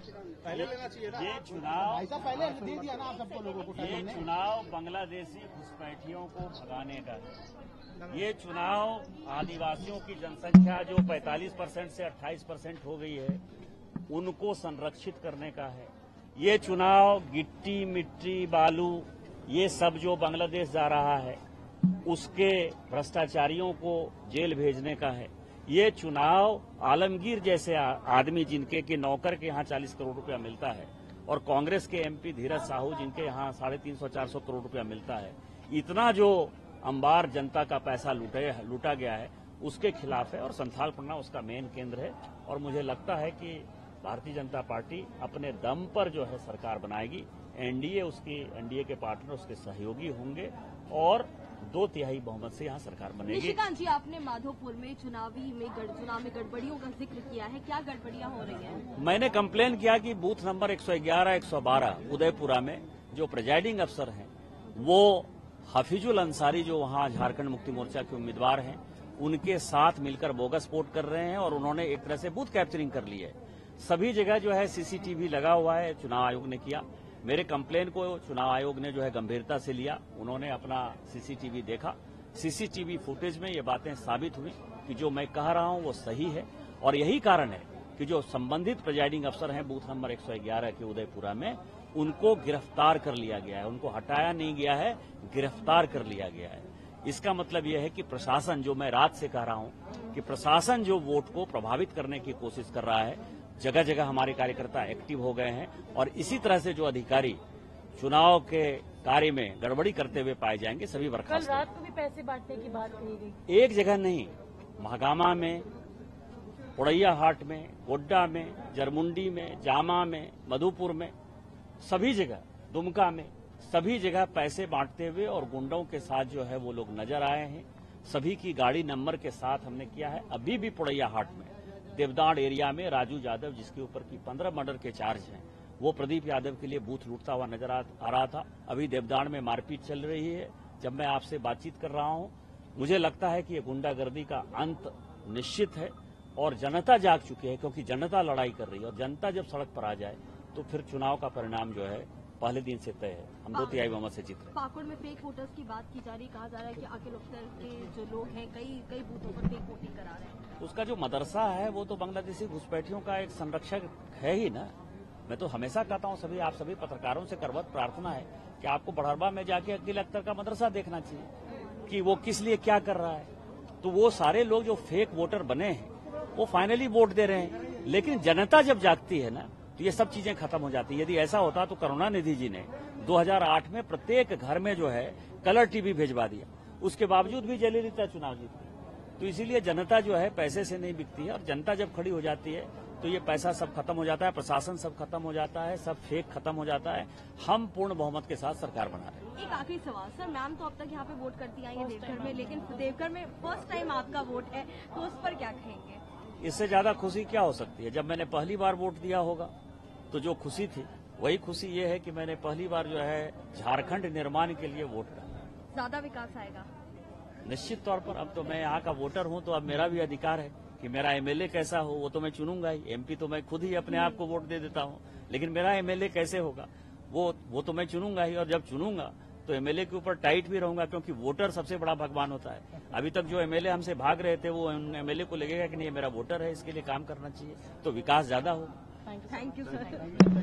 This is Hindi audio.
पहले लेना चाहिए ना। ये चुनाव ऐसा पहले दे दिया ना आप सबको लोगों को। ये चुनाव बांग्लादेशी घुसपैठियों को भगाने का है। ये चुनाव आदिवासियों की जनसंख्या जो 45% से 28% हो गई है उनको संरक्षित करने का है। ये चुनाव गिट्टी मिट्टी बालू ये सब जो बांग्लादेश जा रहा है उसके भ्रष्टाचारियों को जेल भेजने का है। ये चुनाव आलमगीर जैसे आदमी जिनके के नौकर के यहाँ 40 करोड़ रुपया मिलता है और कांग्रेस के एमपी धीरज साहू जिनके यहाँ 350-400 करोड़ रुपया मिलता है, इतना जो अंबार जनता का पैसा लूटा गया है उसके खिलाफ है और संथाल परगना उसका मेन केंद्र है। और मुझे लगता है कि भारतीय जनता पार्टी अपने दम पर जो है सरकार बनाएगी। एनडीए के पार्टनर उसके सहयोगी होंगे और 2/3 बहुमत से यहाँ सरकार बनेगी। निशिकांत जी, आपने माधोपुर में चुनाव में गड़बड़ियों का जिक्र किया है, क्या गड़बड़ियां हो रही हैं? मैंने कंप्लेन किया कि बूथ नंबर 111, 112 उदयपुरा में जो प्रिजाइडिंग अफसर हैं वो हफीजुल अंसारी जो वहाँ झारखंड मुक्ति मोर्चा के उम्मीदवार हैं उनके साथ मिलकर बोगस वोट कर रहे हैं और उन्होंने एक तरह से बूथ कैप्चरिंग कर ली है। सभी जगह जो है सीसीटीवी लगा हुआ है, चुनाव आयोग ने किया। मेरे कंप्लेन को चुनाव आयोग ने जो है गंभीरता से लिया, उन्होंने अपना सीसीटीवी देखा। सीसीटीवी फुटेज में ये बातें साबित हुई कि जो मैं कह रहा हूं वो सही है और यही कारण है कि जो संबंधित प्रिजाइडिंग अफसर हैं बूथ नंबर 111 के उदयपुरा में उनको गिरफ्तार कर लिया गया है। उनको हटाया नहीं गया है, गिरफ्तार कर लिया गया है। इसका मतलब यह है कि प्रशासन, जो मैं रात से कह रहा हूं कि प्रशासन जो वोट को प्रभावित करने की कोशिश कर रहा है, जगह जगह हमारे कार्यकर्ता एक्टिव हो गए हैं और इसी तरह से जो अधिकारी चुनाव के कार्य में गड़बड़ी करते हुए पाए जाएंगे सभी बर्खास्त। कल रात को भी पैसे बांटने की बात कही गई। एक जगह नहीं, महागामा में, पुड़ैया हाट में, गोड्डा में, जरमुंडी में, जामा में, मधुपुर में, सभी जगह, दुमका में, सभी जगह पैसे बांटते हुए और गुंडों के साथ जो है वो लोग नजर आए हैं। सभी की गाड़ी नंबर के साथ हमने किया है। अभी भी पुड़ैया हाट में देवदाड़ एरिया में राजू यादव, जिसके ऊपर की 15 मर्डर के चार्ज हैं, वो प्रदीप यादव के लिए बूथ लूटता हुआ नजर आ रहा था। अभी देवदाड़ में मारपीट चल रही है। जब मैं आपसे बातचीत कर रहा हूं मुझे लगता है कि ये गुंडागर्दी का अंत निश्चित है और जनता जाग चुकी है, क्योंकि जनता लड़ाई कर रही है और जनता जब सड़क पर आ जाए तो फिर चुनाव का परिणाम जो है पहले दिन से तय है। हम 2/3 बहुमत से जीत रहे हैं। पाकुड़ में फेक वोटर्स की बात की जा रही, कहा जा रहा है कि अखिल अफसर के जो लोग हैं कई बूथों पर फेक वोटिंग करा रहे हैं। उसका जो मदरसा है वो तो बांग्लादेशी घुसपैठियों का एक संरक्षक है ही ना। मैं तो हमेशा कहता हूं आप सभी पत्रकारों से करवत प्रार्थना है कि आपको बड़हरबा में जाके अखिल अख्तर का मदरसा देखना चाहिए कि वो किस लिए क्या कर रहा है। तो वो सारे लोग जो फेक वोटर बने हैं वो फाइनली वोट दे रहे हैं, लेकिन जनता जब जागती है ना तो ये सब चीजें खत्म हो जाती है। यदि ऐसा होता तो करुणानिधि जी ने 2008 में प्रत्येक घर में जो है कलर टीवी भेजवा दिया, उसके बावजूद भी जयललिता चुनाव जीत गई। तो इसीलिए जनता जो है पैसे से नहीं बिकती है और जनता जब खड़ी हो जाती है तो ये पैसा सब खत्म हो जाता है, प्रशासन सब खत्म हो जाता है, सब फेक खत्म हो जाता है। हम पूर्ण बहुमत के साथ सरकार बना रहे हैं। एक आखिरी सवाल सर, मैम तो अब तक यहाँ पे वोट करती आई है देवघर में, लेकिन देवघर में फर्स्ट टाइम आपका वोट है तो उस पर क्या कहेंगे? इससे ज्यादा खुशी क्या हो सकती है? जब मैंने पहली बार वोट दिया होगा तो जो खुशी थी वही खुशी ये है कि मैंने पहली बार जो है झारखंड निर्माण के लिए वोट डाला। ज्यादा विकास आएगा निश्चित तौर पर। अब तो मैं यहाँ का वोटर हूँ तो अब मेरा भी अधिकार है कि मेरा एमएलए कैसा हो वो तो मैं चुनूंगा ही। एमपी तो मैं खुद ही अपने आप को वोट दे देता हूँ, लेकिन मेरा एमएलए कैसे होगा वो तो मैं चुनूंगा ही। और जब चुनूंगा तो एमएलए के ऊपर टाइट भी रहूंगा, क्योंकि वोटर सबसे बड़ा भगवान होता है। अभी तक जो एमएलए हमसे भाग रहे थे वो एमएलए को लगेगा कि नहीं ये मेरा वोटर है, इसके लिए काम करना चाहिए, तो विकास ज्यादा होगा। Thank you sir.